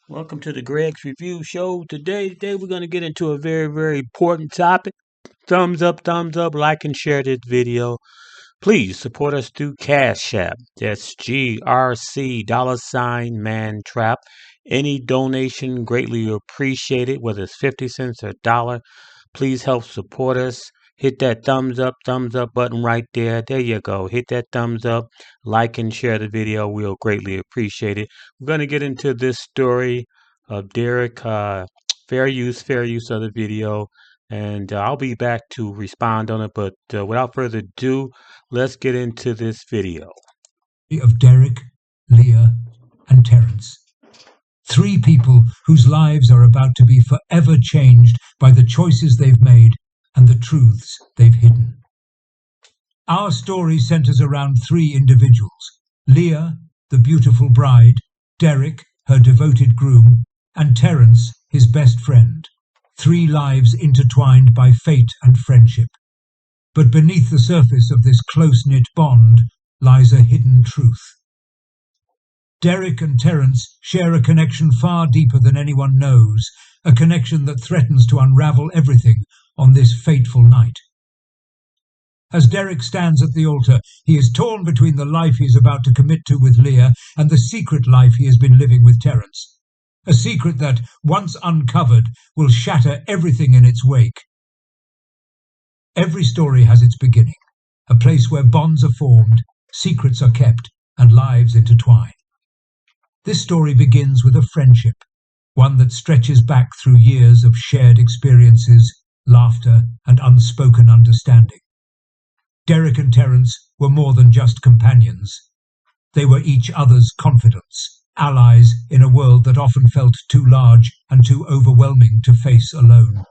Welcome to the Greg's Review Show. Today we're going to get into a very important topic. Thumbs up, like and share this video. Please support us through Cash App. That's GRC $mantrap. Any donation greatly appreciated, whether it's 50 cents or a dollar. Please help support us. Hit that thumbs up button right there. There you go. Hit that thumbs up, like and share the video. We'll greatly appreciate it. We're going to get into this story of Derek. Fair use of the video. And I'll be back to respond on it. But without further ado, let's get into this video. Of Derek, Leah, and Terence. Three people whose lives are about to be forever changed by the choices they've made and the truths they've hidden. Our story centers around three individuals: Leah, the beautiful bride; Derek, her devoted groom; and Terence, his best friend. Three lives intertwined by fate and friendship. But beneath the surface of this close-knit bond lies a hidden truth. Derek and Terence share a connection far deeper than anyone knows, a connection that threatens to unravel everything on this fateful night. As Derek stands at the altar, he is torn between the life he is about to commit to with Leah and the secret life he has been living with Terence. A secret that, once uncovered, will shatter everything in its wake. Every story has its beginning, a place where bonds are formed, secrets are kept, and lives intertwine. This story begins with a friendship, one that stretches back through years of shared experiences, laughter, and unspoken understanding. Derek and Terence were more than just companions. They were each other's confidants, allies in a world that often felt too large and too overwhelming to face alone.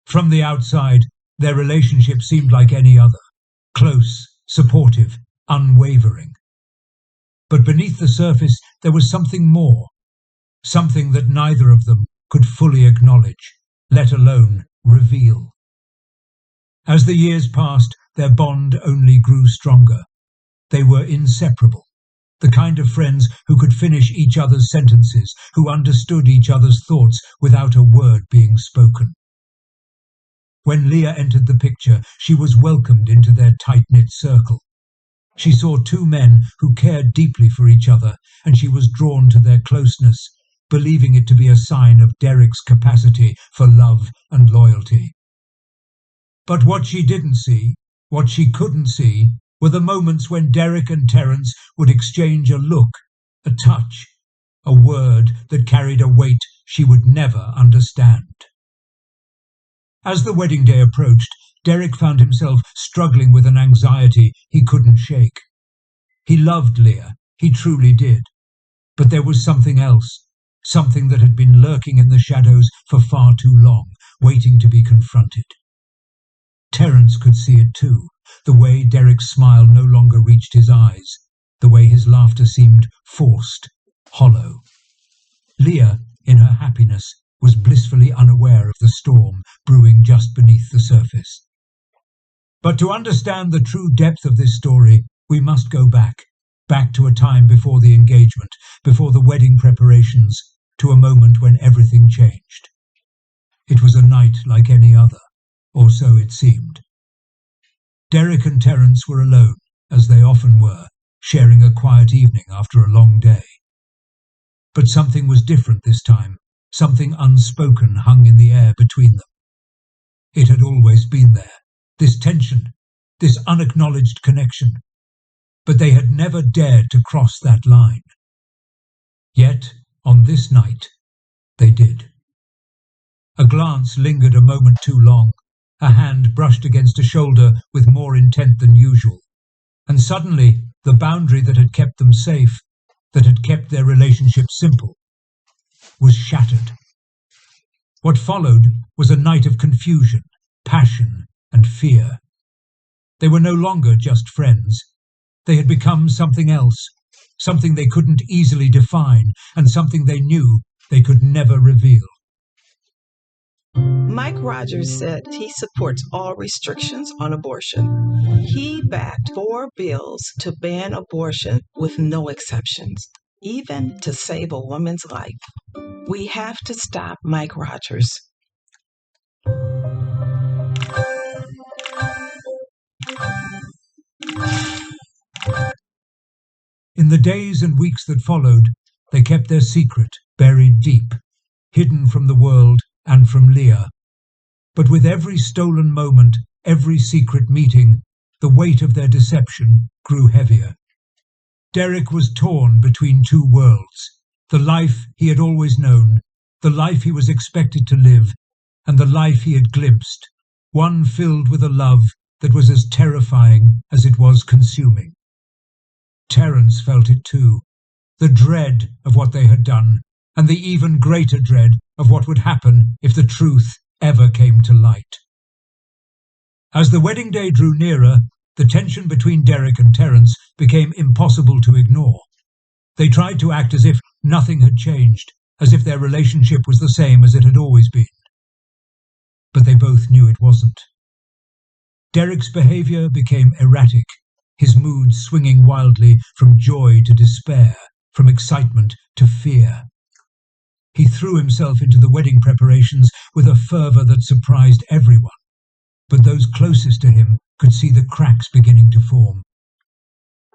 From the outside, their relationship seemed like any other: close, supportive, unwavering. But beneath the surface there was something more, something that neither of them could fully acknowledge, let alone reveal. As the years passed, their bond only grew stronger. They were inseparable, the kind of friends who could finish each other's sentences, who understood each other's thoughts without a word being spoken. When Leah entered the picture, she was welcomed into their tight-knit circle. She saw two men who cared deeply for each other, and she was drawn to their closeness, believing it to be a sign of Derek's capacity for love and loyalty. But what she didn't see, what she couldn't see, were the moments when Derek and Terence would exchange a look, a touch, a word that carried a weight she would never understand. As the wedding day approached, Derek found himself struggling with an anxiety he couldn't shake. He loved Leah, he truly did. But there was something else, something that had been lurking in the shadows for far too long, waiting to be confronted. Terence could see it too, the way Derek's smile no longer reached his eyes, the way his laughter seemed forced, hollow. Leah, in her happiness, was blissfully unaware of the storm brewing just beneath the surface. But to understand the true depth of this story, we must go back to a time before the engagement, before the wedding preparations, to a moment when everything changed. It was a night like any other, or so it seemed. Derek and Terence were alone, as they often were, sharing a quiet evening after a long day. But something was different this time. Something unspoken hung in the air between them. It had always been there, this tension, this unacknowledged connection. But they had never dared to cross that line. Yet, on this night, they did. A glance lingered a moment too long. A hand brushed against a shoulder with more intent than usual. And suddenly, the boundary that had kept them safe, that had kept their relationship simple, was shattered. What followed was a night of confusion, passion, and fear. They were no longer just friends. They had become something else, something they couldn't easily define, and something they knew they could never reveal. Mike Rogers said he supports all restrictions on abortion. He backed 4 bills to ban abortion with no exceptions. even to save a woman's life. We have to stop Mike Rogers. In the days and weeks that followed, they kept their secret buried deep, hidden from the world and from Leah. But with every stolen moment, every secret meeting, the weight of their deception grew heavier. Derek was torn between two worlds, the life he had always known, the life he was expected to live, and the life he had glimpsed, one filled with a love that was as terrifying as it was consuming. Terence felt it too, the dread of what they had done, and the even greater dread of what would happen if the truth ever came to light. As the wedding day drew nearer, the tension between Derek and Terence became impossible to ignore. They tried to act as if nothing had changed, as if their relationship was the same as it had always been. But they both knew it wasn't. Derek's behaviour became erratic, his mood swinging wildly from joy to despair, from excitement to fear. He threw himself into the wedding preparations with a fervour that surprised everyone, but those closest to him could see the cracks beginning to form.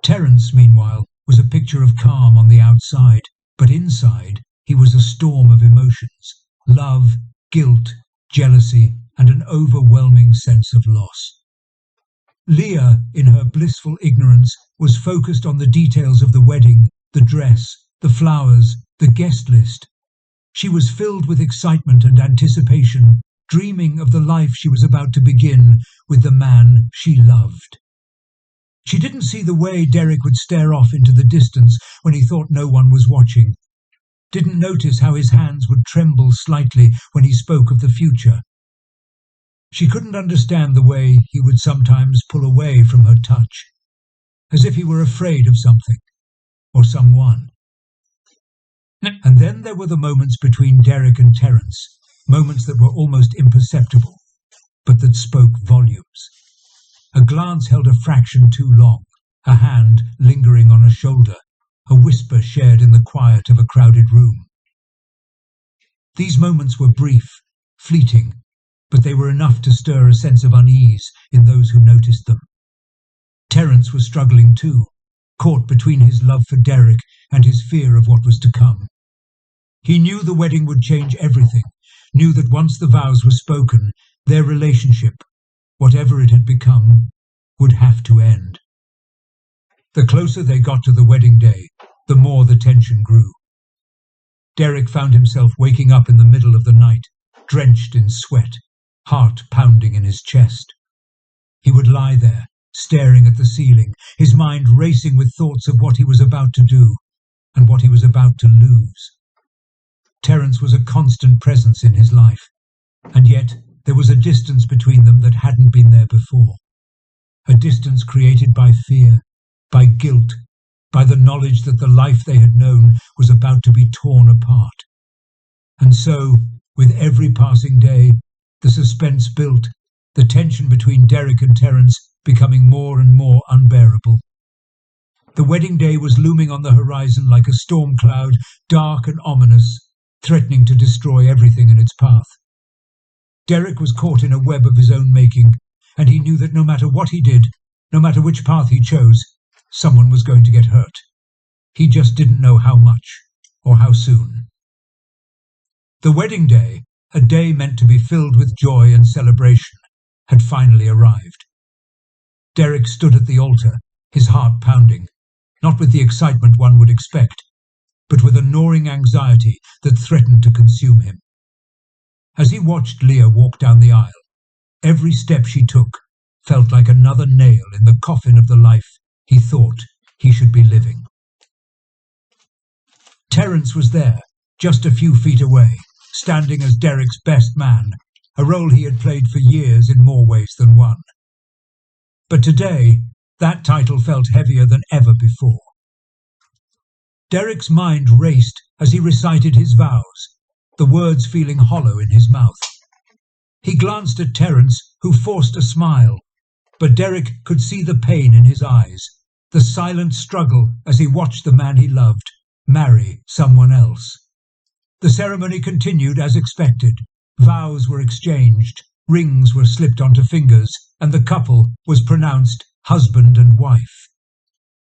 Terence, meanwhile, was a picture of calm on the outside, but inside he was a storm of emotions: love, guilt, jealousy, and an overwhelming sense of loss. Leah, in her blissful ignorance, was focused on the details of the wedding, the dress, the flowers, the guest list. She was filled with excitement and anticipation, dreaming of the life she was about to begin with the man she loved. She didn't see the way Derek would stare off into the distance when he thought no one was watching, didn't notice how his hands would tremble slightly when he spoke of the future. She couldn't understand the way he would sometimes pull away from her touch, as if he were afraid of something or someone. And then there were the moments between Derek and Terence, moments that were almost imperceptible, but that spoke volumes. A glance held a fraction too long, a hand lingering on a shoulder, a whisper shared in the quiet of a crowded room. These moments were brief, fleeting, but they were enough to stir a sense of unease in those who noticed them. Terence was struggling too, caught between his love for Derek and his fear of what was to come. He knew the wedding would change everything, knew that once the vows were spoken, their relationship, whatever it had become, would have to end. The closer they got to the wedding day, the more the tension grew. Derek found himself waking up in the middle of the night, drenched in sweat, heart pounding in his chest. He would lie there, staring at the ceiling, his mind racing with thoughts of what he was about to do and what he was about to lose. Terence was a constant presence in his life, and yet there was a distance between them that hadn't been there before. A distance created by fear, by guilt, by the knowledge that the life they had known was about to be torn apart. And so, with every passing day, the suspense built, the tension between Derek and Terence becoming more and more unbearable. The wedding day was looming on the horizon like a storm cloud, dark and ominous, threatening to destroy everything in its path. Derek was caught in a web of his own making, and he knew that no matter what he did, no matter which path he chose, someone was going to get hurt. He just didn't know how much, or how soon. The wedding day, a day meant to be filled with joy and celebration, had finally arrived. Derek stood at the altar, his heart pounding, not with the excitement one would expect, but with a gnawing anxiety that threatened to consume him. As he watched Leah walk down the aisle, every step she took felt like another nail in the coffin of the life he thought he should be living. Terence was there, just a few feet away, standing as Derek's best man, a role he had played for years in more ways than one. But today, that title felt heavier than ever before. Derek's mind raced as he recited his vows, the words feeling hollow in his mouth. He glanced at Terence, who forced a smile, but Derek could see the pain in his eyes, the silent struggle as he watched the man he loved marry someone else. The ceremony continued as expected. Vows were exchanged, rings were slipped onto fingers, and the couple was pronounced husband and wife.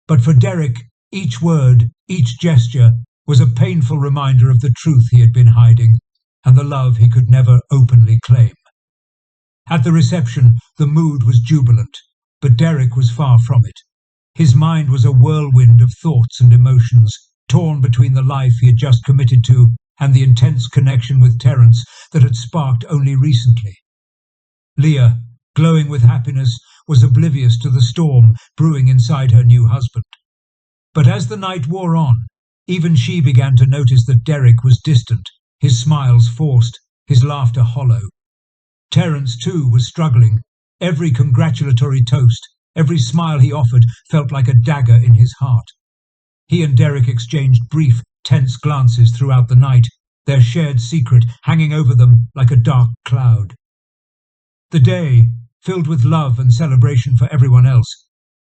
But for Derek, each word, each gesture was a painful reminder of the truth he had been hiding and the love he could never openly claim. At the reception, the mood was jubilant, but Derek was far from it. His mind was a whirlwind of thoughts and emotions, torn between the life he had just committed to and the intense connection with Terence that had sparked only recently. Leah, glowing with happiness, was oblivious to the storm brewing inside her new husband. But as the night wore on, even she began to notice that Derek was distant, his smiles forced, his laughter hollow. Terence, too, was struggling. Every congratulatory toast, every smile he offered felt like a dagger in his heart. He and Derek exchanged brief, tense glances throughout the night, their shared secret hanging over them like a dark cloud. The day, filled with love and celebration for everyone else,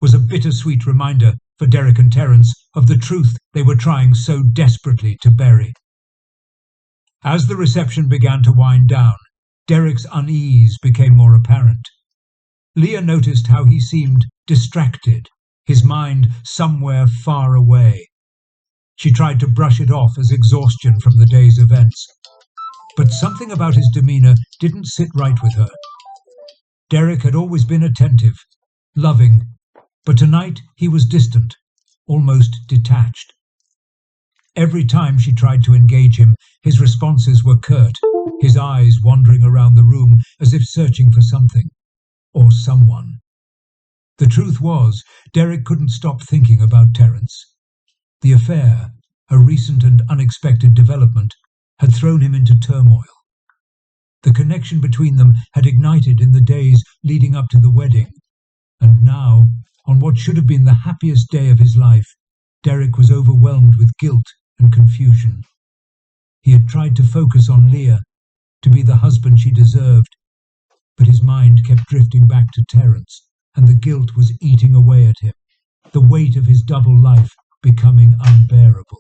was a bittersweet reminder for Derek and Terence of the truth they were trying so desperately to bury. As the reception began to wind down, Derek's unease became more apparent. Leah noticed how he seemed distracted, his mind somewhere far away. She tried to brush it off as exhaustion from the day's events, but something about his demeanor didn't sit right with her. Derek had always been attentive, loving, but tonight he was distant, almost detached. Every time she tried to engage him, his responses were curt, his eyes wandering around the room as if searching for something, or someone. The truth was, Derek couldn't stop thinking about Terence. The affair, a recent and unexpected development, had thrown him into turmoil. The connection between them had ignited in the days leading up to the wedding, and now, on what should have been the happiest day of his life, Derek was overwhelmed with guilt and confusion. He had tried to focus on Leah, to be the husband she deserved, but his mind kept drifting back to Terence, and the guilt was eating away at him, the weight of his double life becoming unbearable.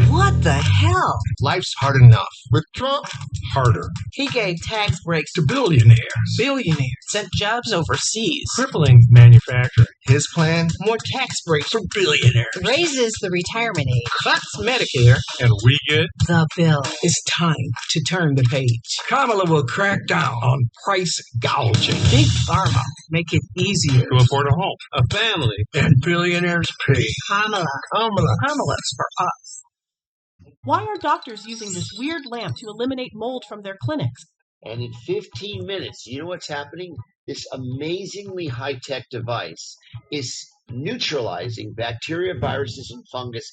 What the hell? Life's hard enough. With Trump, harder. He gave tax breaks To billionaires. billionaires, sent jobs overseas. Crippling manufacturing. His plan? More tax breaks for billionaires. Raises the retirement age. Cuts Medicare. And we get? The bill. It's time to turn the page. Kamala will crack down on price gouging. Big Pharma make it easier. To afford a home, a family, and billionaires pay. Kamala. Kamala's for us. Why are doctors using this weird lamp to eliminate mold from their clinics? And in 15 minutes, you know what's happening? This amazingly high-tech device is neutralizing bacteria, viruses, and fungus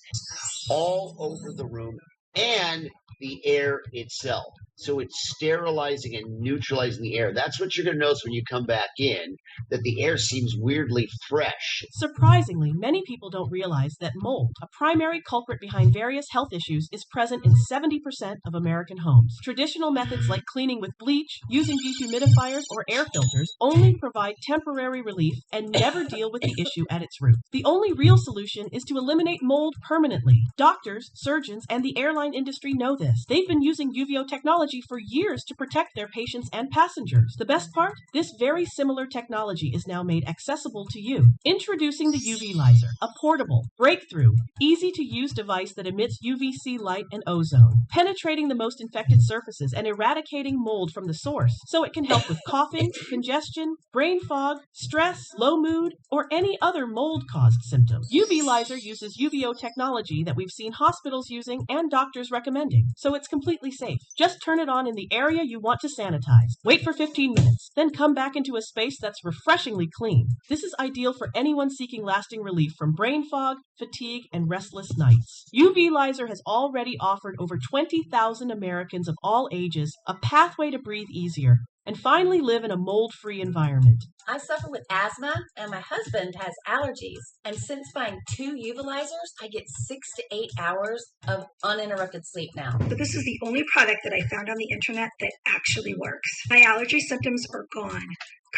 all over the room and the air itself. So it's sterilizing and neutralizing the air. That's what you're going to notice when you come back in, that the air seems weirdly fresh. Surprisingly, many people don't realize that mold, a primary culprit behind various health issues, is present in 70% of American homes. Traditional methods like cleaning with bleach, using dehumidifiers, or air filters only provide temporary relief and never deal with the issue at its root. The only real solution is to eliminate mold permanently. Doctors, surgeons, and the airline industry know this. They've been using UVO technology for years to protect their patients and passengers. The best part? This very similar technology is now made accessible to you. Introducing the UV Lizer, a portable, breakthrough, easy-to-use device that emits UVC light and ozone, penetrating the most infected surfaces and eradicating mold from the source, so it can help with coughing, congestion, brain fog, stress, low mood, or any other mold-caused symptoms. UV Lizer uses UVO technology that we've seen hospitals using and doctors recommending, so it's completely safe. Just turn it on in the area you want to sanitize. Wait for 15 minutes, then come back into a space that's refreshingly clean. This is ideal for anyone seeking lasting relief from brain fog, fatigue, and restless nights. UV Lizer has already offered over 20,000 Americans of all ages a pathway to breathe easier and finally live in a mold-free environment. I suffer with asthma, and my husband has allergies. And since buying 2 utilizers, I get 6 to 8 hours of uninterrupted sleep now. But this is the only product that I found on the internet that actually works. My allergy symptoms are gone.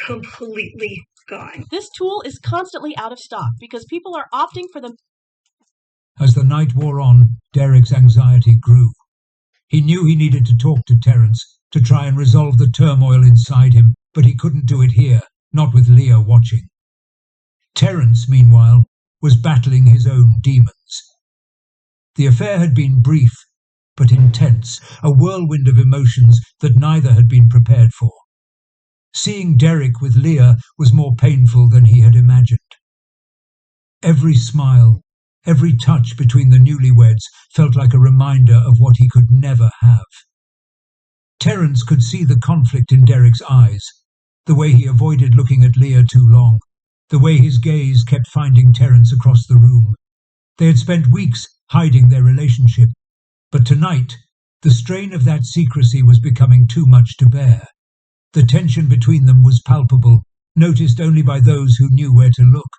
Completely gone. This tool is constantly out of stock because people are opting for the As the night wore on, Derek's anxiety grew. He knew he needed to talk to Terence to try and resolve the turmoil inside him, but he couldn't do it here, not with Leah watching. Terence, meanwhile, was battling his own demons. The affair had been brief, but intense, a whirlwind of emotions that neither had been prepared for. Seeing Derek with Leah was more painful than he had imagined. Every smile, every touch between the newlyweds felt like a reminder of what he could never have. Terence could see the conflict in Derek's eyes, the way he avoided looking at Leah too long, the way his gaze kept finding Terence across the room. They had spent weeks hiding their relationship, but tonight the strain of that secrecy was becoming too much to bear. The tension between them was palpable, noticed only by those who knew where to look.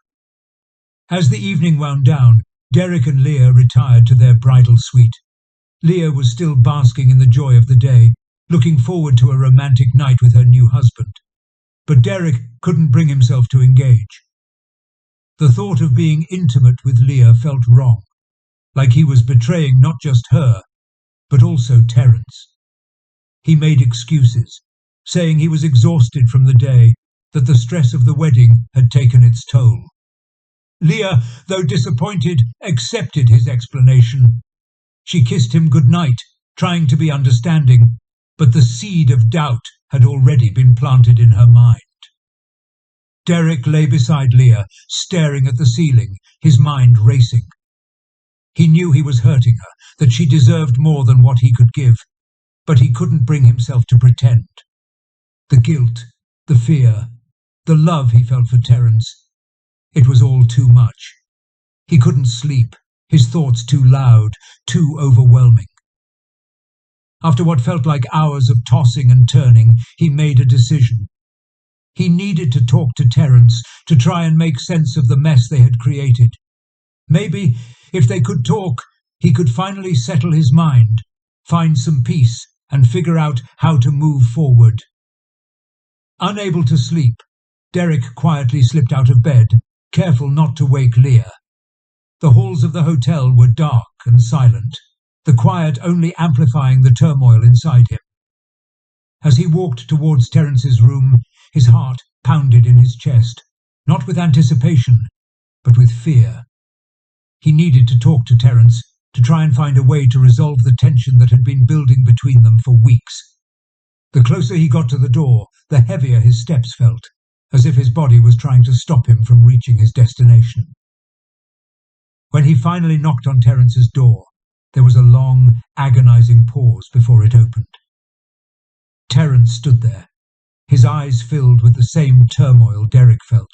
As the evening wound down, Derek and Leah retired to their bridal suite. Leah was still basking in the joy of the day, looking forward to a romantic night with her new husband. But Derek couldn't bring himself to engage. The thought of being intimate with Leah felt wrong, like he was betraying not just her, but also Terence. He made excuses, saying he was exhausted from the day, that the stress of the wedding had taken its toll. Leah, though disappointed, accepted his explanation. She kissed him goodnight, trying to be understanding, but the seed of doubt had already been planted in her mind. Derek lay beside Leah, staring at the ceiling, his mind racing. He knew he was hurting her, that she deserved more than what he could give, but he couldn't bring himself to pretend. The guilt, the fear, the love he felt for Terence, it was all too much. He couldn't sleep, his thoughts too loud, too overwhelming. After what felt like hours of tossing and turning, he made a decision. He needed to talk to Terence to try and make sense of the mess they had created. Maybe, if they could talk, he could finally settle his mind, find some peace, and figure out how to move forward. Unable to sleep, Derek quietly slipped out of bed, careful not to wake Leah. The halls of the hotel were dark and silent, the quiet only amplifying the turmoil inside him. As he walked towards Terence's room, his heart pounded in his chest, not with anticipation, but with fear. He needed to talk to Terence to try and find a way to resolve the tension that had been building between them for weeks. The closer he got to the door, the heavier his steps felt, as if his body was trying to stop him from reaching his destination. When he finally knocked on Terence's door, there was a long, agonizing pause before it opened. Terence stood there, his eyes filled with the same turmoil Derek felt.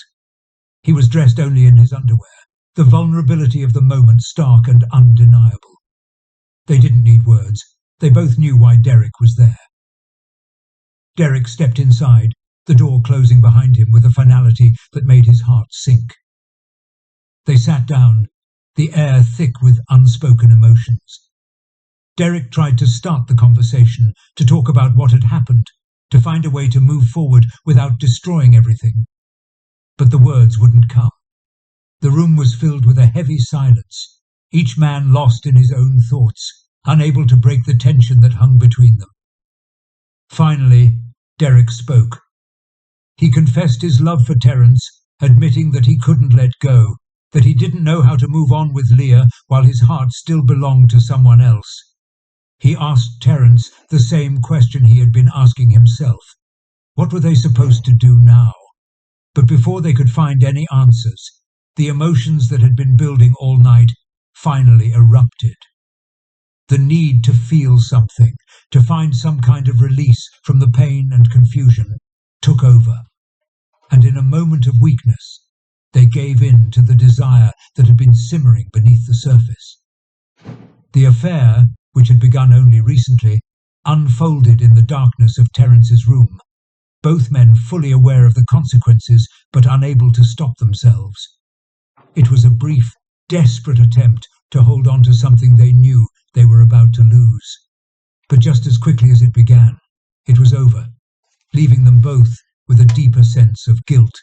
He was dressed only in his underwear, the vulnerability of the moment stark and undeniable. They didn't need words. They both knew why Derek was there. Derek stepped inside, the door closing behind him with a finality that made his heart sink. They sat down, the air thick with unspoken emotions. Derek tried to start the conversation, to talk about what had happened, to find a way to move forward without destroying everything. But the words wouldn't come. The room was filled with a heavy silence, each man lost in his own thoughts, unable to break the tension that hung between them. Finally, Derek spoke. He confessed his love for Terence, admitting that he couldn't let go, that he didn't know how to move on with Leah while his heart still belonged to someone else. He asked Terence the same question he had been asking himself. What were they supposed to do now? But before they could find any answers, the emotions that had been building all night finally erupted. The need to feel something, to find some kind of release from the pain and confusion, took over. And in a moment of weakness, they gave in to the desire that had been simmering beneath the surface. The affair, which had begun only recently, unfolded in the darkness of Terence's room, both men fully aware of the consequences but unable to stop themselves. It was a brief, desperate attempt to hold on to something they knew they were about to lose. But just as quickly as it began, it was over, leaving them both with a deeper sense of guilt.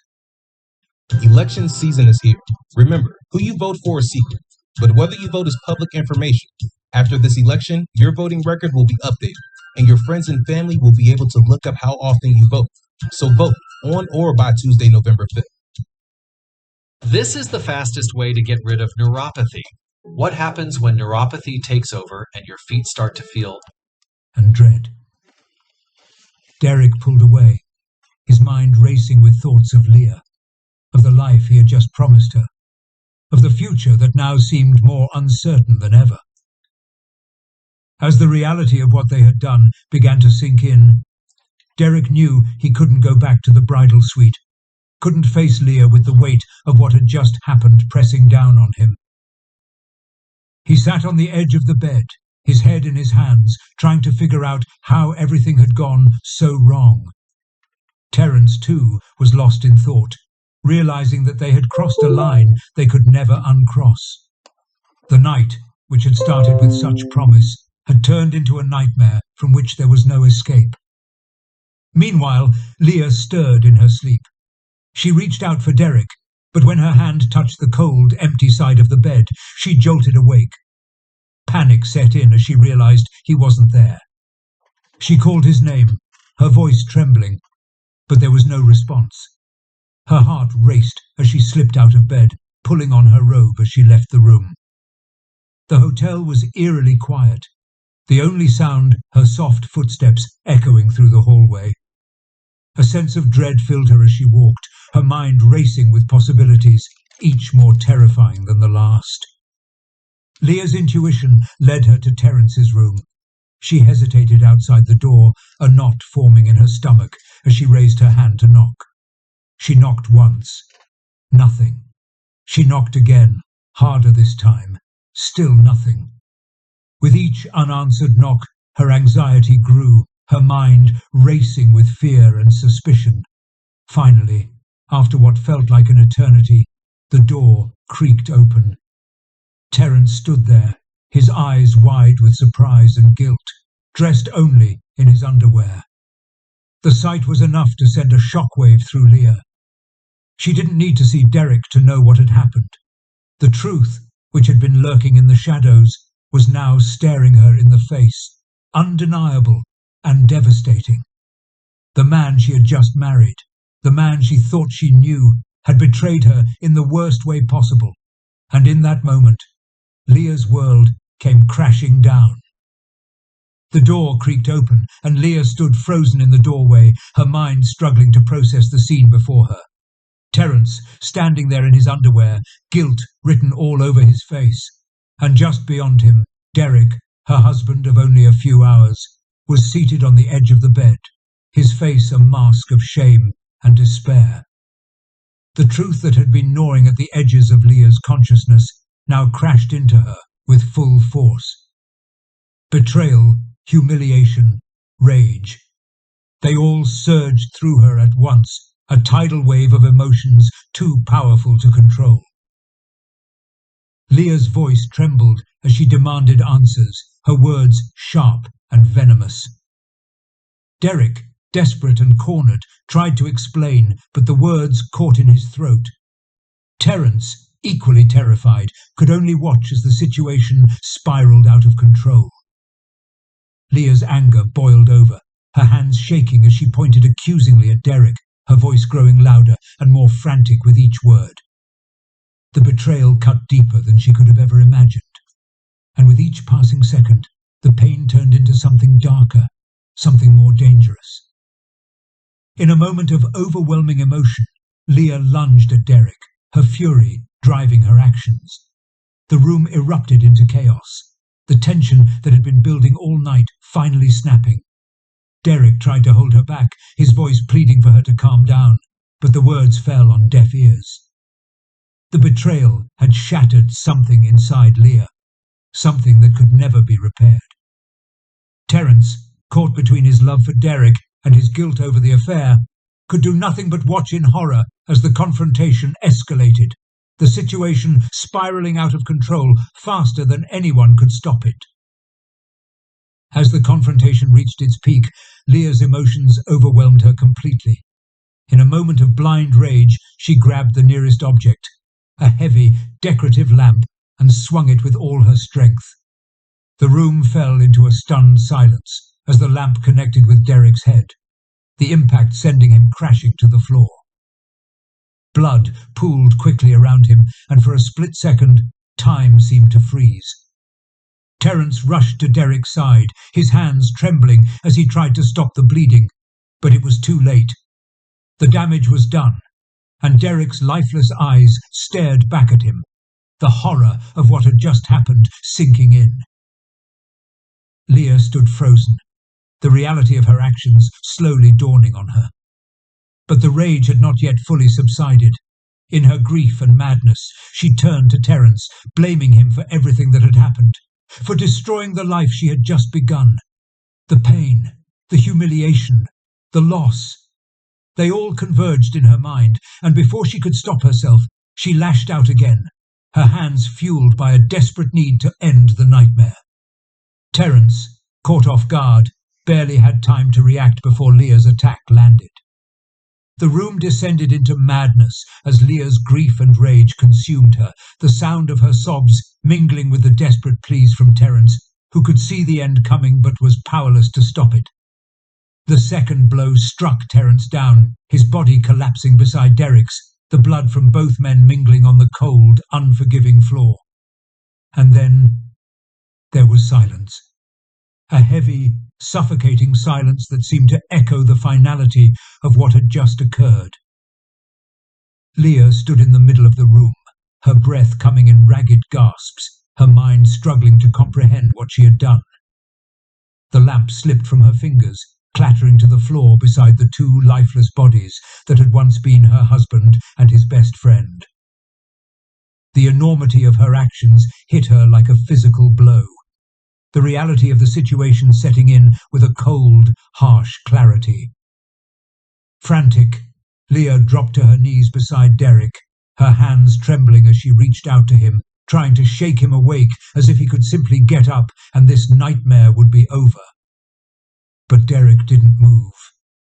Election season is here. Remember, who you vote for is secret. But whether you vote is public information. After this election, your voting record will be updated, and your friends and family will be able to look up how often you vote. So vote on or by Tuesday, November 5th. This is the fastest way to get rid of neuropathy. What happens when neuropathy takes over and your feet start to feel and dread? Derek pulled away, his mind racing with thoughts of Leah, of the life he had just promised her, of the future that now seemed more uncertain than ever. As the reality of what they had done began to sink in, Derek knew he couldn't go back to the bridal suite, couldn't face Leah with the weight of what had just happened pressing down on him. He sat on the edge of the bed, his head in his hands, trying to figure out how everything had gone so wrong. Terence, too, was lost in thought, realizing that they had crossed a line they could never uncross. The night, which had started with such promise, had turned into a nightmare from which there was no escape. Meanwhile, Leah stirred in her sleep. She reached out for Derek, but when her hand touched the cold, empty side of the bed, she jolted awake. Panic set in as she realized he wasn't there. She called his name, her voice trembling, but there was no response. Her heart raced as she slipped out of bed, pulling on her robe as she left the room. The hotel was eerily quiet, the only sound her soft footsteps echoing through the hallway. A sense of dread filled her as she walked, her mind racing with possibilities, each more terrifying than the last. Leah's intuition led her to Terence's room. She hesitated outside the door, a knot forming in her stomach as she raised her hand to knock. She knocked once. Nothing. She knocked again, harder this time. Still nothing. With each unanswered knock, her anxiety grew, her mind racing with fear and suspicion. Finally, after what felt like an eternity, the door creaked open. Terence stood there, his eyes wide with surprise and guilt, dressed only in his underwear. The sight was enough to send a shockwave through Leah. She didn't need to see Derek to know what had happened. The truth, which had been lurking in the shadows, was now staring her in the face, undeniable and devastating. The man she had just married, the man she thought she knew, had betrayed her in the worst way possible, and in that moment, Leah's world came crashing down. The door creaked open, and Leah stood frozen in the doorway, her mind struggling to process the scene before her. Terence, standing there in his underwear, guilt written all over his face, and just beyond him, Derek, her husband of only a few hours, was seated on the edge of the bed, his face a mask of shame and despair. The truth that had been gnawing at the edges of Leah's consciousness now crashed into her with full force. Betrayal, humiliation, rage. They all surged through her at once, a tidal wave of emotions too powerful to control. Leah's voice trembled as she demanded answers, her words sharp and venomous. Derek, desperate and cornered, tried to explain, but the words caught in his throat. Terence, equally terrified, could only watch as the situation spiraled out of control. Leah's anger boiled over, her hands shaking as she pointed accusingly at Derek, her voice growing louder and more frantic with each word. The betrayal cut deeper than she could have ever imagined, and with each passing second, the pain turned into something darker, something more dangerous. In a moment of overwhelming emotion, Leah lunged at Derek, her fury driving her actions. The room erupted into chaos, the tension that had been building all night finally snapping. Derek tried to hold her back, his voice pleading for her to calm down, but the words fell on deaf ears. The betrayal had shattered something inside Leah, something that could never be repaired. Terence, caught between his love for Derek and his guilt over the affair, could do nothing but watch in horror as the confrontation escalated, the situation spiraling out of control faster than anyone could stop it. As the confrontation reached its peak, Leah's emotions overwhelmed her completely. In a moment of blind rage, she grabbed the nearest object, a heavy, decorative lamp, and swung it with all her strength. The room fell into a stunned silence as the lamp connected with Derek's head, the impact sending him crashing to the floor. Blood pooled quickly around him, and for a split second, time seemed to freeze. Terence rushed to Derek's side, his hands trembling as he tried to stop the bleeding, but it was too late. The damage was done, and Derek's lifeless eyes stared back at him, the horror of what had just happened sinking in. Leah stood frozen, the reality of her actions slowly dawning on her. But the rage had not yet fully subsided. In her grief and madness, she turned to Terence, blaming him for everything that had happened, for destroying the life she had just begun. The pain, the humiliation, the loss. They all converged in her mind, and before she could stop herself, she lashed out again, her hands fueled by a desperate need to end the nightmare. Terence, caught off guard, barely had time to react before Leah's attack landed. The room descended into madness as Leah's grief and rage consumed her, the sound of her sobs mingling with the desperate pleas from Terence, who could see the end coming but was powerless to stop it. The second blow struck Terence down, his body collapsing beside Derek's, the blood from both men mingling on the cold, unforgiving floor. And then there was silence. A heavy, suffocating silence that seemed to echo the finality of what had just occurred. Leah stood in the middle of the room, her breath coming in ragged gasps, her mind struggling to comprehend what she had done. The lamp slipped from her fingers, clattering to the floor beside the two lifeless bodies that had once been her husband and his best friend. The enormity of her actions hit her like a physical blow, the reality of the situation setting in with a cold, harsh clarity. Frantic, Leah dropped to her knees beside Derek, her hands trembling as she reached out to him, trying to shake him awake as if he could simply get up and this nightmare would be over. But Derek didn't move,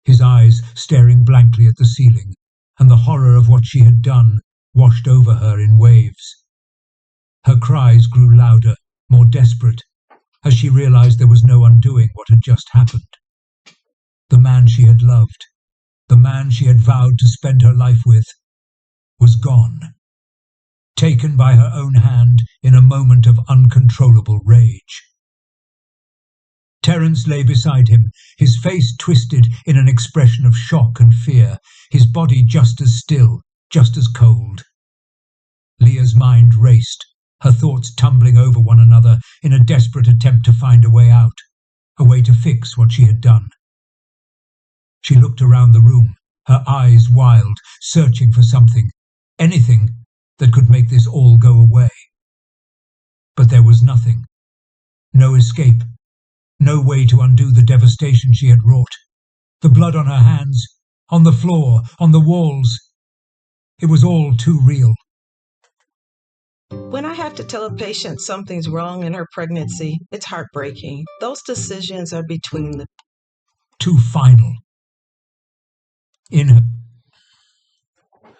his eyes staring blankly at the ceiling, and the horror of what she had done washed over her in waves. Her cries grew louder, more desperate, as she realized there was no undoing what had just happened. The man she had loved, the man she had vowed to spend her life with, was gone, taken by her own hand in a moment of uncontrollable rage. Terence lay beside him, his face twisted in an expression of shock and fear, his body just as still, just as cold. Leah's mind raced, her thoughts tumbling over one another in a desperate attempt to find a way out, a way to fix what she had done. She looked around the room, her eyes wild, searching for something, anything that could make this all go away. But there was nothing. No escape. No way to undo the devastation she had wrought. The blood on her hands, on the floor, on the walls. It was all too real. When I have to tell a patient something's wrong in her pregnancy, it's heartbreaking. Those decisions are between the too final.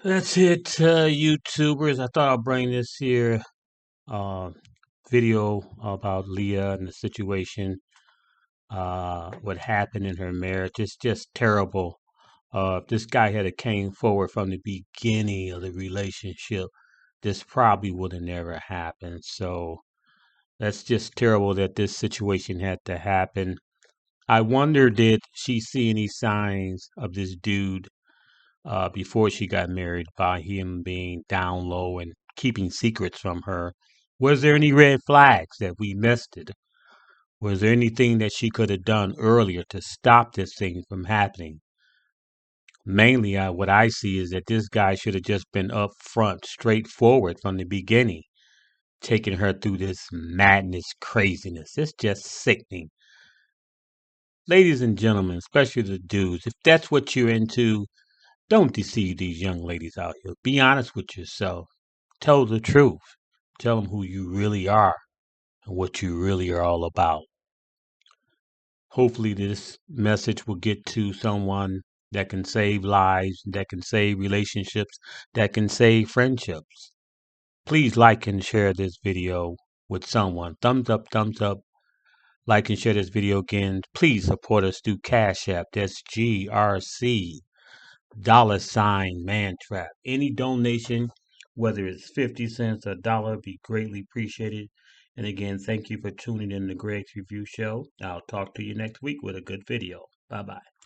That's it, YouTubers. I thought I'll bring this here video about Leah and the situation, what happened in her marriage. It's just terrible. If this guy had came forward from the beginning of the relationship, this probably would have never happened. So that's just terrible that this situation had to happen. I wonder, did she see any signs of this dude before she got married by him being down low and keeping secrets from her? Was there any red flags that we missed it? Was there anything that she could have done earlier to stop this thing from happening? Mainly, what I see is that this guy should have just been upfront, straightforward from the beginning, taking her through this madness, craziness. It's just sickening. Ladies and gentlemen, especially the dudes, if that's what you're into, don't deceive these young ladies out here. Be honest with yourself. Tell the truth. Tell them who you really are and what you really are all about. Hopefully this message will get to someone that can save lives, that can save relationships, that can save friendships. Please like and share this video with someone. Thumbs up, thumbs up. Like and share this video again. Please support us through Cash App. That's GRC $ mantrap. Any donation, whether it's 50 cents or a dollar, be greatly appreciated. And again, thank you for tuning in to Greg's Review Show. I'll talk to you next week with a good video. Bye bye.